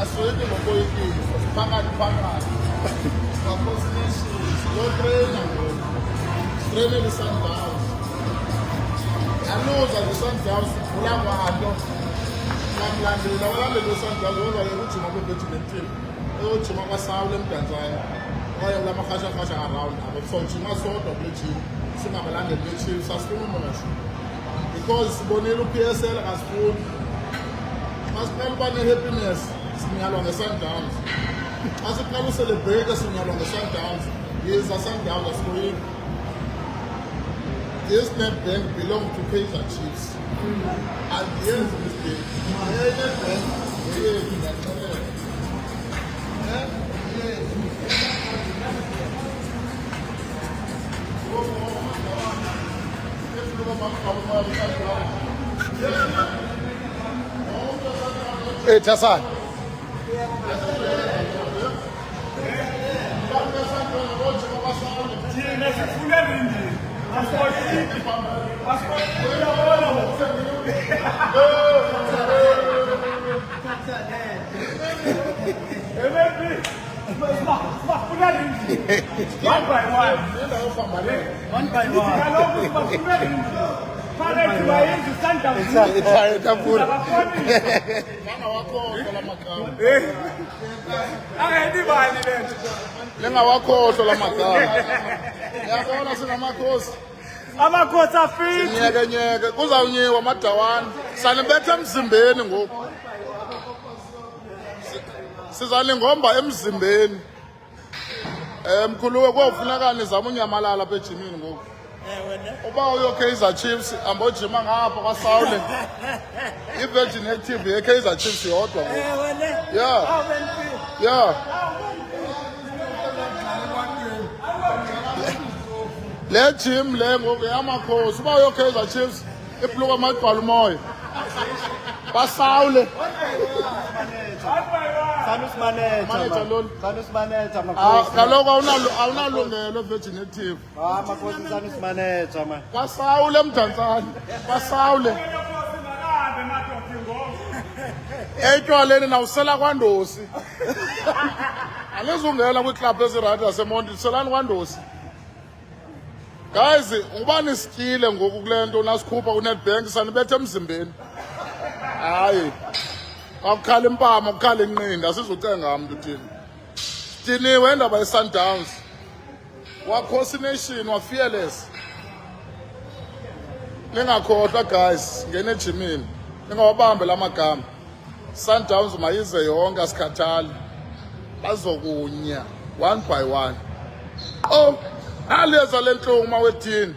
Aswete ngokoyikile phakathi wakhosinations lo trainer trainer iSundowns aluza iSundowns ulangwato namlandela ulandela iSundowns ngoba yekujima kwe-veteran team uyojima kwaSawule eMdantsane oya kulamakhashakasha around abo so jima sodwa kule gym singabalandeli be-chief sasifuna umonasho because sibonile u-PSL akasifuni masiqala uba ne-happiness sinyalwa nge-Sundowns masiqala ucelebrate sinyalwa nge-Sundowns yiza Sundowns asikoyini. This NetBank belongs to Kaizer Chiefs at the end of this day NetBank Hey, Tassan. One by one. Lengawakhohlwa lamagama yabona sinamakhosi Amakhosi afiti nyeke kuzawunyiwa amadawani sanibetha emzimbeni ngoku sizaningomba emzimbeni mkhuluwe kofuneka nizama unyamalala apha ejimini ngoku uba uyo-Kaizer Chiefs ambojima ngapha kwaSawule i-Virgin Active ye-Kaizer Chiefs yodwa yeah le gym le ngoku yamakhosi uba uyo-Kaizer Chiefs ibhuluka amagcwala umoya kwaSawule manager lolu kaloku awunalungelo e-Virgin Active kwaSawule eMdantsane kwaSawule etywaleni nawusela kwaNdosi alizungela kwiiklabhu ezirayithi zaseMonti selani kwaNdosi guys uba nisityile ngoku kule nto nasikhupha kuNetBank sanibetha emzimbeni hayi akukhala impama akukhala inqindi asizucenga mntu diniwe endaba yeSundowns waCocination waFearless ningakhohlwa guys ngene ejimini ningawabambe lamagama Sundowns mayize yonke asikhathali bazokunya one by one aliyeza lenhlungu mawethini